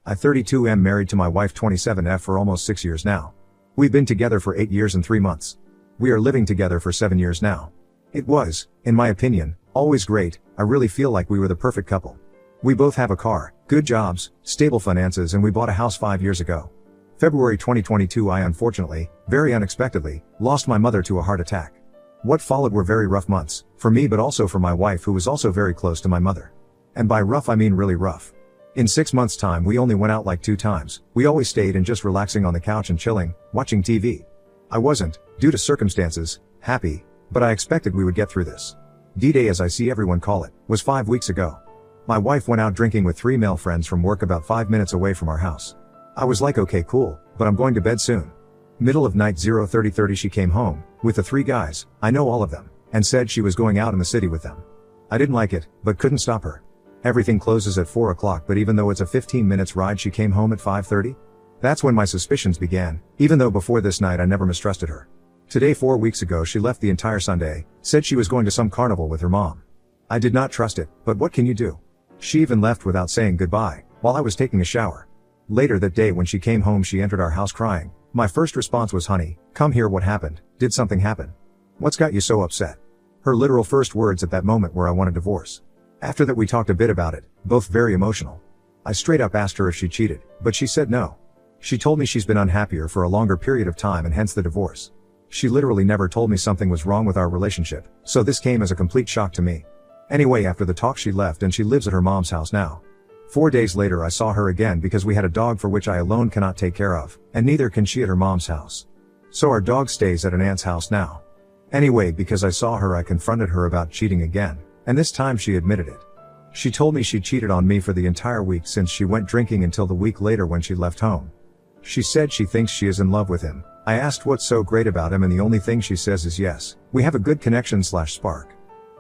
I 32 am married to my wife 27F for almost 6 years now. We've been together for 8 years and 3 months. We are living together for 7 years now. It was, in my opinion, always great. I really feel like we were the perfect couple. We both have a car, good jobs, stable finances, and we bought a house 5 years ago. February 2022 I unfortunately, very unexpectedly, lost my mother to a heart attack. What followed were very rough months, for me but also for my wife who was also very close to my mother. And by rough I mean really rough. In 6 months' time we only went out like 2 times, we always stayed in just relaxing on the couch and chilling, watching TV. I wasn't, due to circumstances, happy, but I expected we would get through this. D-Day as I see everyone call it, was 5 weeks ago. My wife went out drinking with 3 male friends from work about 5 minutes away from our house. I was like okay cool, but I'm going to bed soon. Middle of night 0:30 she came home, with the 3 guys, I know all of them, and said she was going out in the city with them. I didn't like it, but couldn't stop her. Everything closes at 4 o'clock but even though it's a 15 minutes ride she came home at 5:30? That's when my suspicions began, even though before this night I never mistrusted her. Today 4 weeks ago she left the entire Sunday, said she was going to some carnival with her mom. I did not trust it, but what can you do? She even left without saying goodbye, while I was taking a shower. Later that day when she came home she entered our house crying. My first response was honey, come here, what happened? Did something happen? What's got you so upset? Her literal first words at that moment were I want a divorce. After that we talked a bit about it, both very emotional. I straight up asked her if she cheated, but she said no. She told me she's been unhappier for a longer period of time and hence the divorce. She literally never told me something was wrong with our relationship, so this came as a complete shock to me. Anyway, after the talk she left and she lives at her mom's house now. 4 days later I saw her again because we had a dog for which I alone cannot take care of, and neither can she at her mom's house. So our dog stays at an aunt's house now. Anyway, because I saw her I confronted her about cheating again. And this time she admitted it. She told me she cheated on me for the entire week since she went drinking until the week later when she left home. She said she thinks she is in love with him. I asked what's so great about him and the only thing she says is yes, we have a good connection/spark.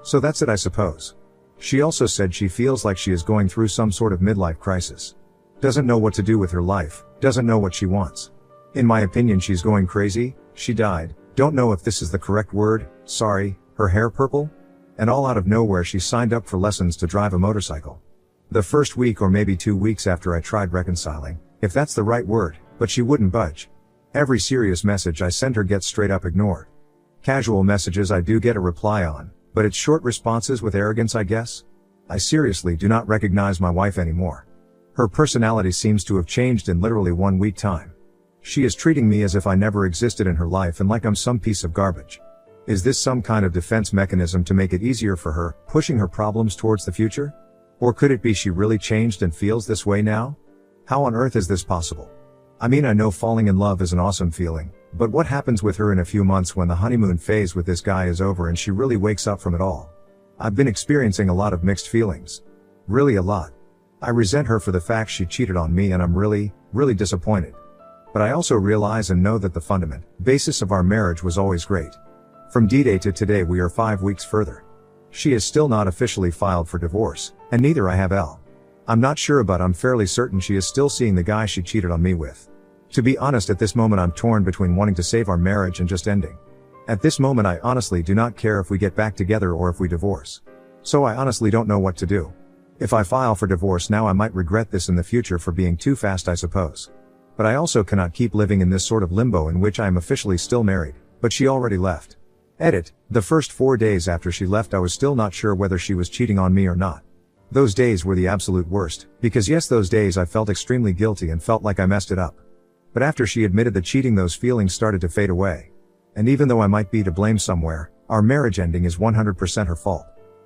So that's it I suppose. She also said she feels like she is going through some sort of midlife crisis. Doesn't know what to do with her life, doesn't know what she wants. In my opinion she's going crazy, she died, don't know if this is the correct word, sorry, her hair purple? And all out of nowhere she signed up for lessons to drive a motorcycle. The first week or maybe 2 weeks after I tried reconciling, if that's the right word, but she wouldn't budge. Every serious message I send her gets straight up ignored. Casual messages I do get a reply on, but it's short responses with arrogance I guess. I seriously do not recognize my wife anymore. Her personality seems to have changed in literally 1 week time. She is treating me as if I never existed in her life and like I'm some piece of garbage. Is this some kind of defense mechanism to make it easier for her, pushing her problems towards the future? Or could it be she really changed and feels this way now? How on earth is this possible? I mean I know falling in love is an awesome feeling, but what happens with her in a few months when the honeymoon phase with this guy is over and she really wakes up from it all? I've been experiencing a lot of mixed feelings. Really a lot. I resent her for the fact she cheated on me and I'm really disappointed. But I also realize and know that the fundament, basis of our marriage was always great. From D-Day to today we are 5 weeks further. She is still not officially filed for divorce, and neither I have L. I'm not sure but I'm fairly certain she is still seeing the guy she cheated on me with. To be honest at this moment I'm torn between wanting to save our marriage and just ending. At this moment I honestly do not care if we get back together or if we divorce. So I honestly don't know what to do. If I file for divorce now I might regret this in the future for being too fast I suppose. But I also cannot keep living in this sort of limbo in which I am officially still married, but she already left. Edit, the first 4 days after she left I was still not sure whether she was cheating on me or not. Those days were the absolute worst, because yes those days I felt extremely guilty and felt like I messed it up. But after she admitted the cheating those feelings started to fade away. And even though I might be to blame somewhere, our marriage ending is 100% her fault.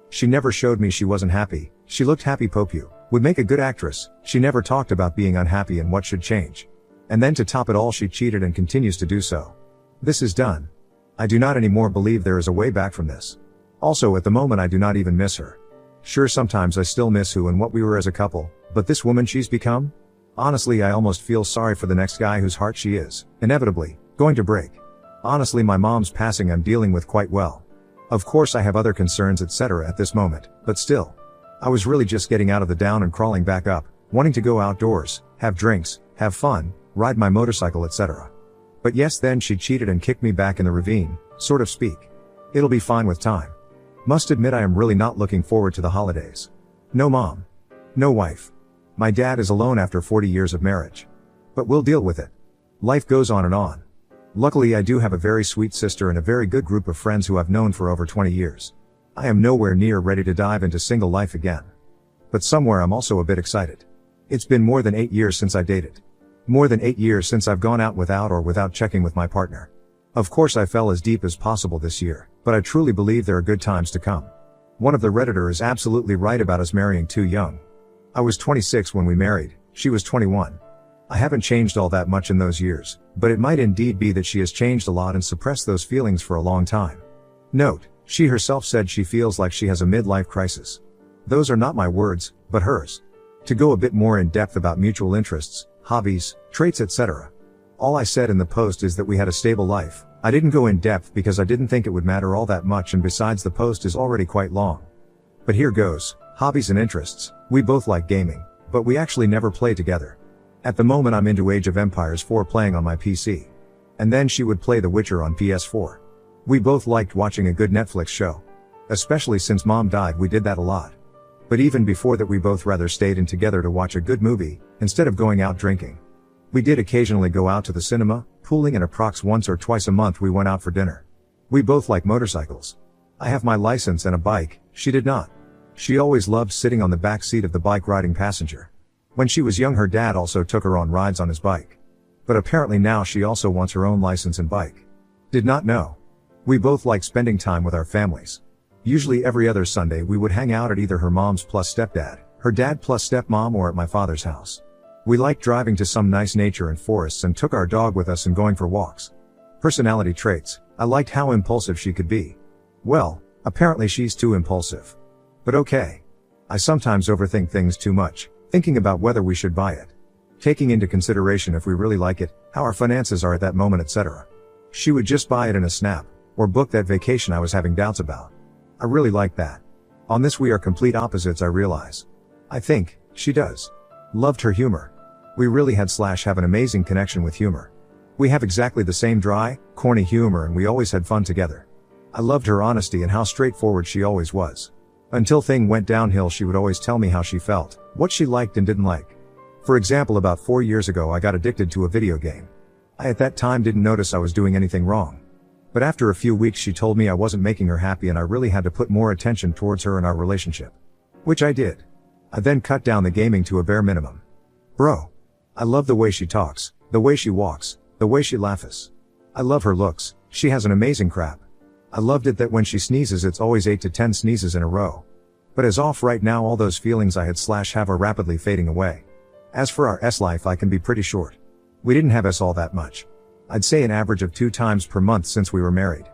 She never showed me she wasn't happy, she looked happy Popu, would make a good actress, she never talked about being unhappy and what should change. And then to top it all she cheated and continues to do so. This is done. I do not anymore believe there is a way back from this. Also at the moment I do not even miss her. Sure sometimes I still miss who and what we were as a couple, but this woman she's become? Honestly I almost feel sorry for the next guy whose heart she is, inevitably, going to break. Honestly my mom's passing I'm dealing with quite well. Of course I have other concerns etc. at this moment, but still. I was really just getting out of the down and crawling back up, wanting to go outdoors, have drinks, have fun, ride my motorcycle etc. But yes then she cheated and kicked me back in the ravine, sort of speak. It'll be fine with time. Must admit I am really not looking forward to the holidays. No mom. No wife. My dad is alone after 40 years of marriage. But we'll deal with it. Life goes on and on. Luckily I do have a very sweet sister and a very good group of friends who I've known for over 20 years. I am nowhere near ready to dive into single life again. But somewhere I'm also a bit excited. It's been more than 8 years since I dated. More than 8 years since I've gone out without checking with my partner. Of course I fell as deep as possible this year, but I truly believe there are good times to come. One of the Redditor is absolutely right about us marrying too young. I was 26 when we married, she was 21. I haven't changed all that much in those years, but it might indeed be that she has changed a lot and suppressed those feelings for a long time. Note, she herself said she feels like she has a midlife crisis. Those are not my words, but hers. To go a bit more in depth about mutual interests, hobbies, traits, etc. All I said in the post is that we had a stable life. I didn't go in depth because I didn't think it would matter all that much, and besides the post is already quite long. But here goes, hobbies and interests. We both like gaming, but we actually never play together. At the moment I'm into Age of Empires 4 playing on my PC. And then she would play The Witcher on PS4. We both liked watching a good Netflix show. Especially since Mom died, we did that a lot. But even before that we both rather stayed in together to watch a good movie, instead of going out drinking. We did occasionally go out to the cinema, pooling, and approx once or twice a month we went out for dinner. We both like motorcycles. I have my license and a bike, she did not. She always loved sitting on the back seat of the bike riding passenger. When she was young her dad also took her on rides on his bike. But apparently now she also wants her own license and bike. Did not know. We both like spending time with our families. Usually every other Sunday we would hang out at either her mom's plus stepdad, her dad plus stepmom, or at my father's house. We liked driving to some nice nature and forests and took our dog with us and going for walks. Personality traits. I liked how impulsive she could be. Well, apparently she's too impulsive. But okay. I sometimes overthink things too much, thinking about whether we should buy it. Taking into consideration if we really like it, how our finances are at that moment, etc. She would just buy it in a snap, or book that vacation I was having doubts about. I really like that. On this we are complete opposites, I realize. I think, she does. Loved her humor. We really have an amazing connection with humor. We have exactly the same dry, corny humor and we always had fun together. I loved her honesty and how straightforward she always was. Until thing went downhill she would always tell me how she felt, what she liked and didn't like. For example, about 4 years ago I got addicted to a video game. I at that time didn't notice I was doing anything wrong. But after a few weeks she told me I wasn't making her happy and I really had to put more attention towards her and our relationship. Which I did. I then cut down the gaming to a bare minimum. Bro. I love the way she talks, the way she walks, the way she laughs. I love her looks, she has an amazing crap. I loved it that when she sneezes it's always 8 to 10 sneezes in a row. But as off right now all those feelings I had / have are rapidly fading away. As for our life I can be pretty short. We didn't have all that much. I'd say an average of 2 times per month since we were married.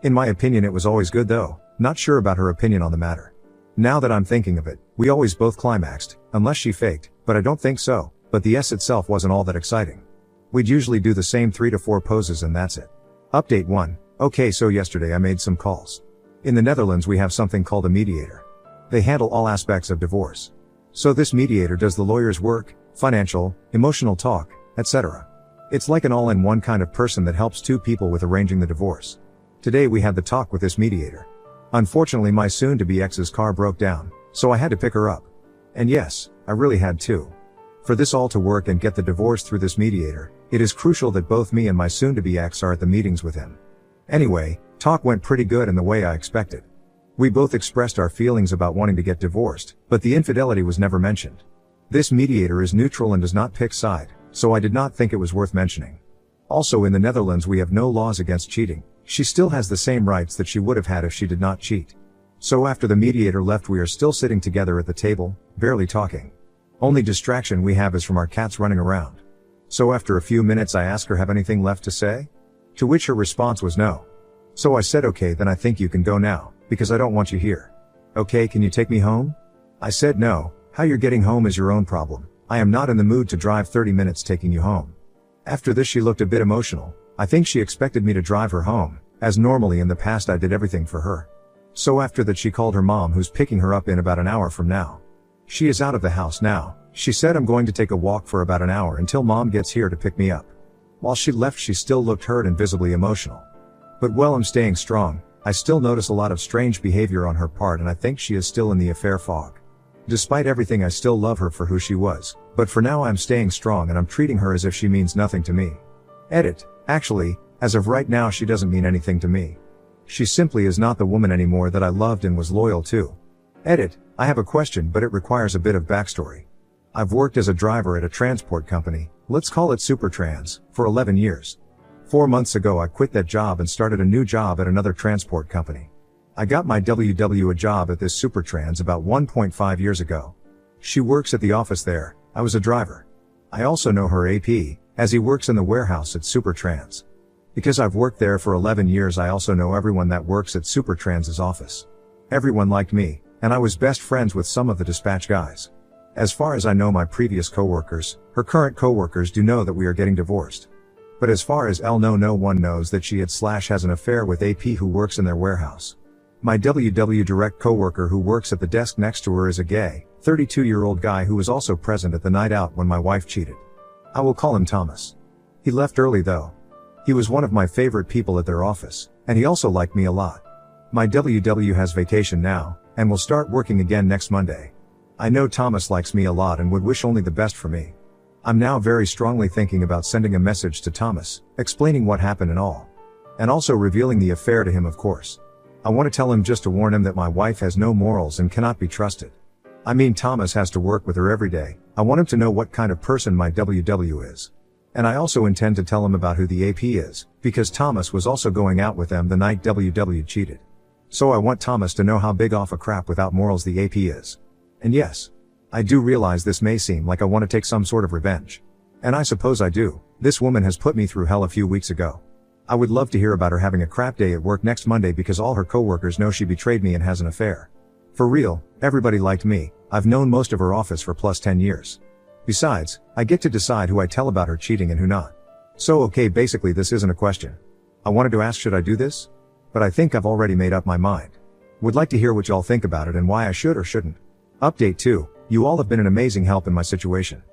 In my opinion it was always good though, not sure about her opinion on the matter. Now that I'm thinking of it, we always both climaxed, unless she faked, but I don't think so. But the itself wasn't all that exciting. We'd usually do the same 3 to 4 poses and that's it. Update 1. Okay, so yesterday I made some calls. In the Netherlands we have something called a mediator. They handle all aspects of divorce. So this mediator does the lawyer's work, financial, emotional talk, etc. It's like an all-in-one kind of person that helps 2 people with arranging the divorce. Today we had the talk with this mediator. Unfortunately my soon-to-be ex's car broke down, so I had to pick her up. And yes, I really had to. For this all to work and get the divorce through this mediator, it is crucial that both me and my soon-to-be ex are at the meetings with him. Anyway, talk went pretty good in the way I expected. We both expressed our feelings about wanting to get divorced, but the infidelity was never mentioned. This mediator is neutral and does not pick side, so I did not think it was worth mentioning. Also in the Netherlands we have no laws against cheating. She still has the same rights that she would have had if she did not cheat. So after the mediator left we are still sitting together at the table, barely talking. Only distraction we have is from our cats running around. So after a few minutes I asked her have anything left to say? To which her response was no. So I said okay then I think you can go now, because I don't want you here. Okay, can you take me home? I said no, how you're getting home is your own problem. I am not in the mood to drive 30 minutes taking you home. After this she looked a bit emotional. I think she expected me to drive her home, as normally in the past I did everything for her. So after that she called her mom who's picking her up in about an hour from now. She is out of the house now. She said I'm going to take a walk for about an hour until mom gets here to pick me up. While she left she still looked hurt and visibly emotional. But while I'm staying strong, I still notice a lot of strange behavior on her part and I think she is still in the affair fog. Despite everything, I still love her for who she was, but for now I'm staying strong and I'm treating her as if she means nothing to me. Edit. Actually, as of right now she doesn't mean anything to me. She simply is not the woman anymore that I loved and was loyal to. Edit. I have a question, but it requires a bit of backstory. I've worked as a driver at a transport company, let's call it Supertrans, for 11 years. 4 months ago I quit that job and started a new job at another transport company. I got my WW a job at this Supertrans about 1.5 years ago. She works at the office there, I was a driver. I also know her AP, as he works in the warehouse at Supertrans. Because I've worked there for 11 years I also know everyone that works at Supertrans's office. Everyone liked me, and I was best friends with some of the dispatch guys. As far as I know my previous coworkers, her current coworkers do know that we are getting divorced. But as far as no one knows that she has an affair with AP who works in their warehouse. My WW direct coworker who works at the desk next to her is a gay, 32-year-old guy who was also present at the night out when my wife cheated. I will call him Thomas. He left early though. He was one of my favorite people at their office, and he also liked me a lot. My WW has vacation now, and will start working again next Monday. I know Thomas likes me a lot and would wish only the best for me. I'm now very strongly thinking about sending a message to Thomas, explaining what happened and all. And also revealing the affair to him, of course. I want to tell him just to warn him that my wife has no morals and cannot be trusted. I mean, Thomas has to work with her every day. I want him to know what kind of person my WW is. And I also intend to tell him about who the AP is, because Thomas was also going out with them the night WW cheated. So I want Thomas to know how big off a crap without morals the AP is. And yes, I do realize this may seem like I want to take some sort of revenge. And I suppose I do. This woman has put me through hell a few weeks ago. I would love to hear about her having a crap day at work next Monday because all her coworkers know she betrayed me and has an affair. For real, everybody liked me. I've known most of her office for plus 10 years. Besides, I get to decide who I tell about her cheating and who not. So okay, basically this isn't a question. I wanted to ask, should I do this? But I think I've already made up my mind. Would like to hear what y'all think about it and why I should or shouldn't. Update 2. You all have been an amazing help in my situation.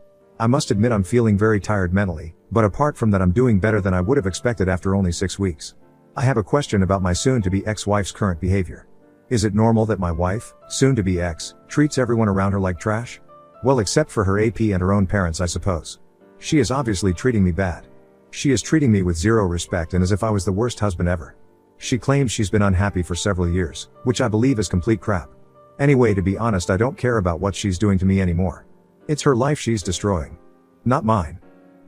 I must admit I'm feeling very tired mentally, but apart from that I'm doing better than I would have expected after only 6 weeks. I have a question about my soon-to-be ex-wife's current behavior. Is it normal that my wife, soon-to-be ex, treats everyone around her like trash? Well, except for her AP and her own parents, I suppose. She is obviously treating me bad. She is treating me with zero respect and as if I was the worst husband ever. She claims she's been unhappy for several years, which I believe is complete crap. Anyway, to be honest, I don't care about what she's doing to me anymore. It's her life she's destroying. Not mine.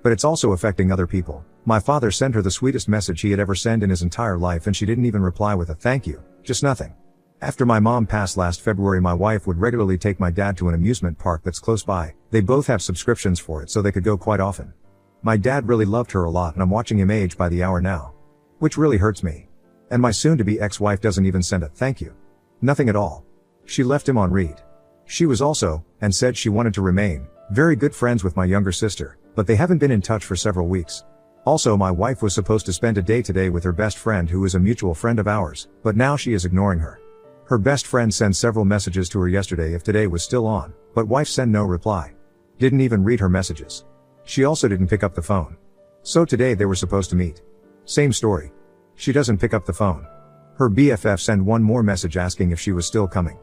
But it's also affecting other people. My father sent her the sweetest message he had ever sent in his entire life and she didn't even reply with a thank you, just nothing. After my mom passed last February, my wife would regularly take my dad to an amusement park that's close by. They both have subscriptions for it so they could go quite often. My dad really loved her a lot and I'm watching him age by the hour now. Which really hurts me. And my soon-to-be ex-wife doesn't even send a thank you. Nothing at all. She left him on read. She was also, and said she wanted to remain, very good friends with my younger sister, but they haven't been in touch for several weeks. Also, my wife was supposed to spend a day today with her best friend who is a mutual friend of ours, but now she is ignoring her. Her best friend sent several messages to her yesterday if today was still on, but wife sent no reply. Didn't even read her messages. She also didn't pick up the phone. So today they were supposed to meet. Same story. She doesn't pick up the phone. Her BFF sent one more message asking if she was still coming.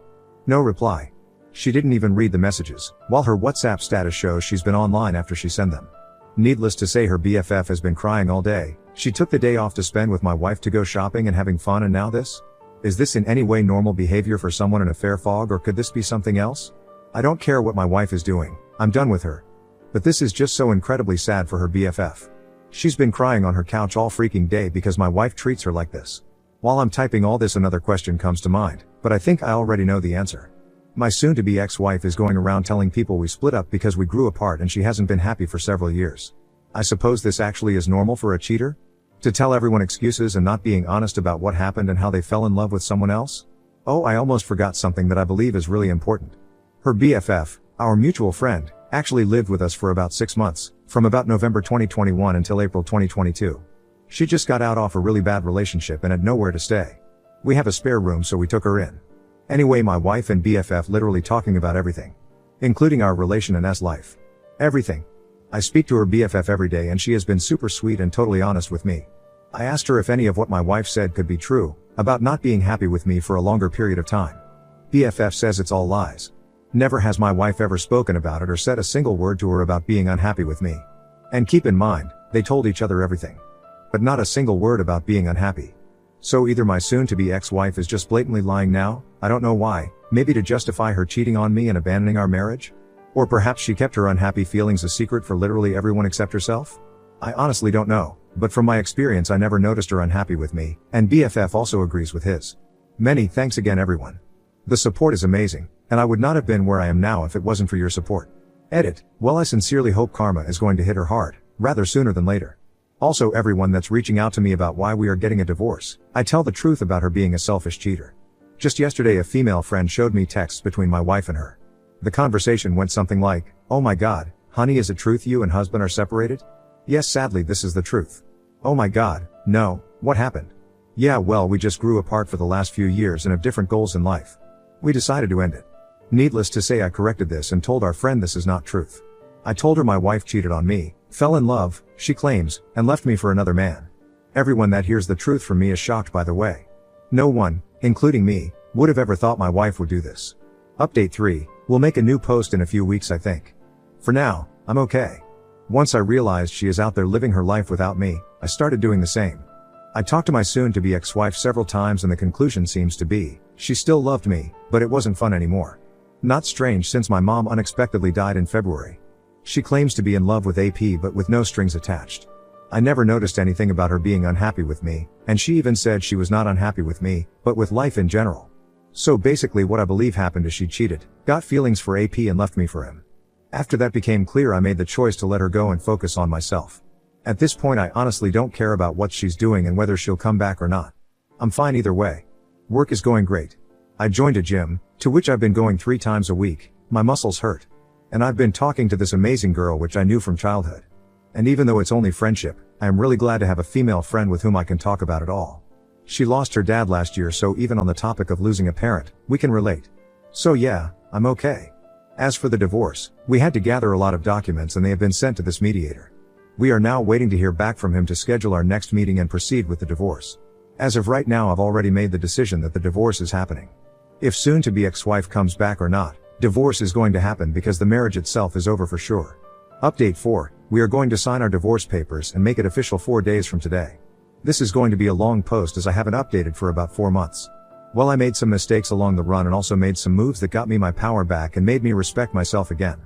No reply. She didn't even read the messages, while her WhatsApp status shows she's been online after she sent them. Needless to say, her BFF has been crying all day. She took the day off to spend with my wife to go shopping and having fun, and now this? Is this in any way normal behavior for someone in a fair fog, or could this be something else? I don't care what my wife is doing. I'm done with her. But this is just so incredibly sad for her BFF. She's been crying on her couch all freaking day because my wife treats her like this. While I'm typing all this, another question comes to mind, but I think I already know the answer. My soon-to-be ex-wife is going around telling people we split up because we grew apart and she hasn't been happy for several years. I suppose this actually is normal for a cheater? To tell everyone excuses and not being honest about what happened and how they fell in love with someone else? Oh, I almost forgot something that I believe is really important. Her BFF, our mutual friend, actually lived with us for about 6 months, from about November 2021 until April 2022. She just got out off a really bad relationship and had nowhere to stay. We have a spare room, so we took her in. Anyway, my wife and BFF literally talking about everything. Including our relation and S life. Everything. I speak to her BFF every day and she has been super sweet and totally honest with me. I asked her if any of what my wife said could be true, about not being happy with me for a longer period of time. BFF says it's all lies. Never has my wife ever spoken about it or said a single word to her about being unhappy with me. And keep in mind, they told each other everything. But not a single word about being unhappy. So either my soon-to-be ex-wife is just blatantly lying now, I don't know why, maybe to justify her cheating on me and abandoning our marriage? Or perhaps she kept her unhappy feelings a secret for literally everyone except herself? I honestly don't know, but from my experience I never noticed her unhappy with me, and BFF also agrees with his. Many thanks again everyone. The support is amazing, and I would not have been where I am now if it wasn't for your support. Edit. Well, I sincerely hope karma is going to hit her hard, rather sooner than later. Also everyone that's reaching out to me about why we are getting a divorce, I tell the truth about her being a selfish cheater. Just yesterday a female friend showed me texts between my wife and her. The conversation went something like, "Oh my god, honey, is it truth you and husband are separated?" Yes, sadly this is the truth. "Oh my god, no, what happened?" "Yeah, well, we just grew apart for the last few years and have different goals in life. We decided to end it." Needless to say I corrected this and told our friend this is not truth. I told her my wife cheated on me, fell in love, she claims, and left me for another man. Everyone that hears the truth from me is shocked by the way. No one, including me, would have ever thought my wife would do this. Update 3, we'll make a new post in a few weeks I think. For now, I'm okay. Once I realized she is out there living her life without me, I started doing the same. I talked to my soon-to-be ex-wife several times and the conclusion seems to be, she still loved me, but it wasn't fun anymore. Not strange since my mom unexpectedly died in February. She claims to be in love with AP but with no strings attached. I never noticed anything about her being unhappy with me, and she even said she was not unhappy with me, but with life in general. So basically what I believe happened is she cheated, got feelings for AP and left me for him. After that became clear I made the choice to let her go and focus on myself. At this point I honestly don't care about what she's doing and whether she'll come back or not. I'm fine either way. Work is going great. I joined a gym, to which I've been going 3 times a week, my muscles hurt. And I've been talking to this amazing girl which I knew from childhood. And even though it's only friendship, I am really glad to have a female friend with whom I can talk about it all. She lost her dad last year, so even on the topic of losing a parent, we can relate. So yeah, I'm okay. As for the divorce, we had to gather a lot of documents and they have been sent to this mediator. We are now waiting to hear back from him to schedule our next meeting and proceed with the divorce. As of right now I've already made the decision that the divorce is happening. If soon-to-be ex-wife comes back or not, divorce is going to happen because the marriage itself is over for sure. Update 4, we are going to sign our divorce papers and make it official 4 days from today. This is going to be a long post as I haven't updated for about 4 months. Well, I made some mistakes along the run and also made some moves that got me my power back and made me respect myself again.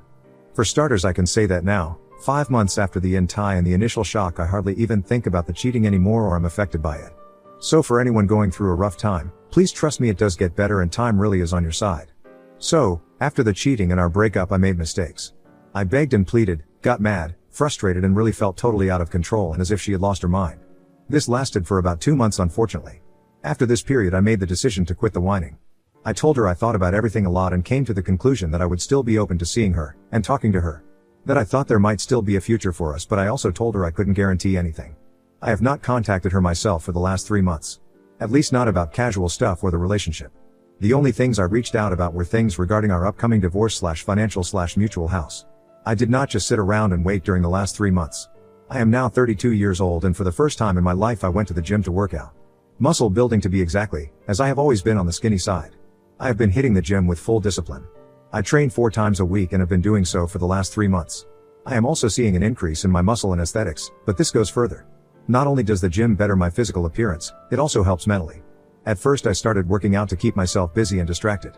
For starters, I can say that now, 5 months after the tie and the initial shock, I hardly even think about the cheating anymore or I'm affected by it. So for anyone going through a rough time, please trust me, it does get better and time really is on your side. So, after the cheating and our breakup I made mistakes. I begged and pleaded, got mad, frustrated and really felt totally out of control and as if she had lost her mind. This lasted for about 2 months unfortunately. After this period I made the decision to quit the whining. I told her I thought about everything a lot and came to the conclusion that I would still be open to seeing her, and talking to her. That I thought there might still be a future for us, but I also told her I couldn't guarantee anything. I have not contacted her myself for the last 3 months. At least not about casual stuff or the relationship. The only things I reached out about were things regarding our upcoming divorce/financial/mutual house. I did not just sit around and wait during the last 3 months. I am now 32 years old and for the first time in my life I went to the gym to work out. Muscle building to be exactly, as I have always been on the skinny side. I have been hitting the gym with full discipline. I train 4 times a week and have been doing so for the last 3 months. I am also seeing an increase in my muscle and aesthetics, but this goes further. Not only does the gym better my physical appearance, it also helps mentally. At first I started working out to keep myself busy and distracted.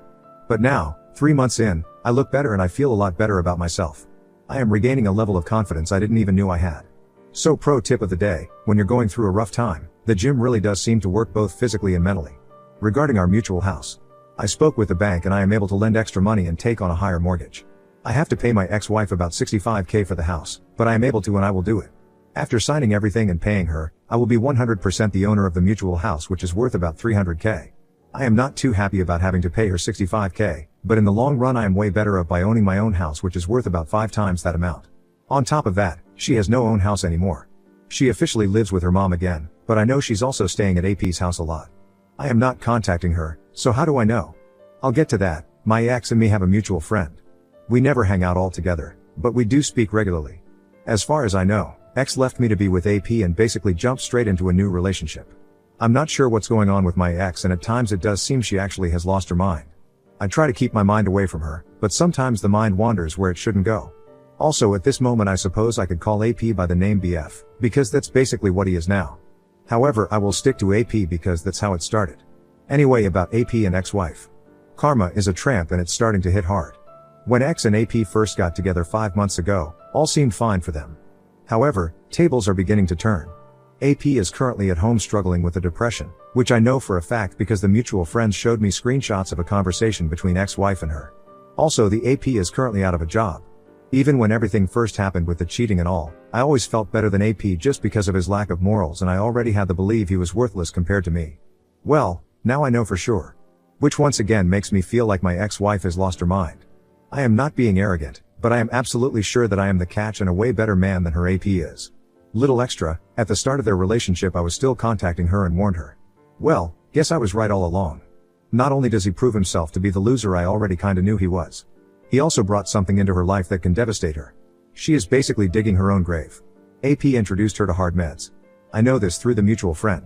But now, 3 months in, I look better and I feel a lot better about myself. I am regaining a level of confidence I didn't even knew I had. So pro tip of the day, when you're going through a rough time, the gym really does seem to work both physically and mentally. Regarding our mutual house, I spoke with the bank and I am able to lend extra money and take on a higher mortgage. I have to pay my ex-wife about $65,000 for the house, but I am able to and I will do it. After signing everything and paying her, I will be 100% the owner of the mutual house, which is worth about $300,000. I am not too happy about having to pay her $65,000, but in the long run I am way better off by owning my own house, which is worth about 5 times that amount. On top of that, she has no own house anymore. She officially lives with her mom again, but I know she's also staying at AP's house a lot. I am not contacting her, so how do I know? I'll get to that. My ex and me have a mutual friend. We never hang out all together, but we do speak regularly. As far as I know, ex left me to be with AP and basically jumped straight into a new relationship. I'm not sure what's going on with my ex and at times it does seem she actually has lost her mind. I try to keep my mind away from her, but sometimes the mind wanders where it shouldn't go. Also at this moment I suppose I could call AP by the name BF, because that's basically what he is now. However, I will stick to AP because that's how it started. Anyway, about AP and ex-wife. Karma is a tramp and it's starting to hit hard. When X and AP first got together 5 months ago, all seemed fine for them. However, tables are beginning to turn. AP is currently at home struggling with a depression, which I know for a fact because the mutual friends showed me screenshots of a conversation between ex-wife and her. Also, the AP is currently out of a job. Even when everything first happened with the cheating and all, I always felt better than AP just because of his lack of morals, and I already had to believe he was worthless compared to me. Well, now I know for sure. Which once again makes me feel like my ex-wife has lost her mind. I am not being arrogant, but I am absolutely sure that I am the catch and a way better man than her AP is. Little extra, at the start of their relationship I was still contacting her and warned her. Well, guess I was right all along. Not only does he prove himself to be the loser I already kinda knew he was, he also brought something into her life that can devastate her. She is basically digging her own grave. AP introduced her to hard meds. I know this through the mutual friend.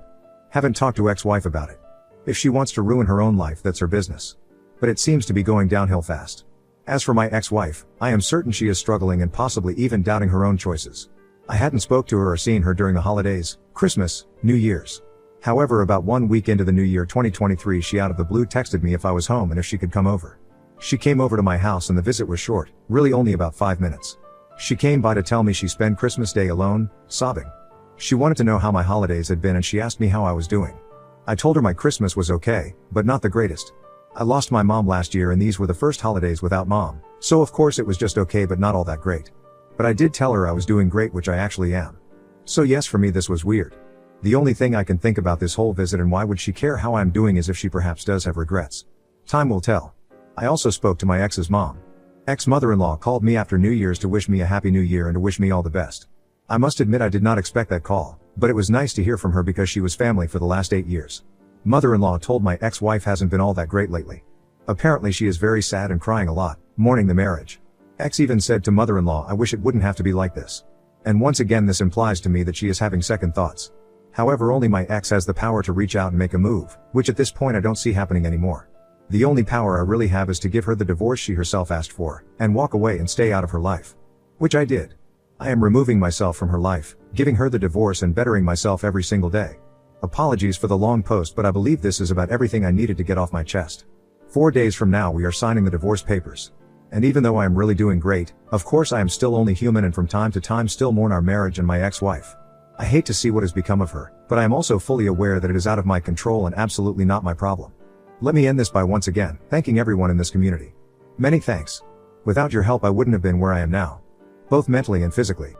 Haven't talked to ex-wife about it. If she wants to ruin her own life, that's her business. But it seems to be going downhill fast. As for my ex-wife, I am certain she is struggling and possibly even doubting her own choices. I hadn't spoke to her or seen her during the holidays, Christmas, New Year's. However, about 1 week into the new year 2023, she out of the blue texted me if I was home and if she could come over. She came over to my house and the visit was short, really only about 5 minutes. She came by to tell me she spent Christmas Day alone, sobbing. She wanted to know how my holidays had been and she asked me how I was doing. I told her my Christmas was okay, but not the greatest. I lost my mom last year and these were the first holidays without mom, so of course it was just okay but not all that great. But I did tell her I was doing great, which I actually am. So yes, for me this was weird. The only thing I can think about this whole visit and why would she care how I'm doing is if she perhaps does have regrets. Time will tell. I also spoke to my ex's mom. Ex-mother-in-law called me after New Year's to wish me a happy new year and to wish me all the best. I must admit I did not expect that call, but it was nice to hear from her because she was family for the last 8 years. Mother-in-law told my ex-wife hasn't been all that great lately. Apparently she is very sad and crying a lot, mourning the marriage. Ex even said to mother-in-law, I wish it wouldn't have to be like this. And once again this implies to me that she is having second thoughts. However, only my ex has the power to reach out and make a move, which at this point I don't see happening anymore. The only power I really have is to give her the divorce she herself asked for, and walk away and stay out of her life. Which I did. I am removing myself from her life, giving her the divorce and bettering myself every single day. Apologies for the long post, but I believe this is about everything I needed to get off my chest. 4 days from now we are signing the divorce papers. And even though I am really doing great, of course I am still only human and from time to time still mourn our marriage and my ex-wife. I hate to see what has become of her, but I am also fully aware that it is out of my control and absolutely not my problem. Let me end this by once again thanking everyone in this community. Many thanks. Without your help I wouldn't have been where I am now. Both mentally and physically.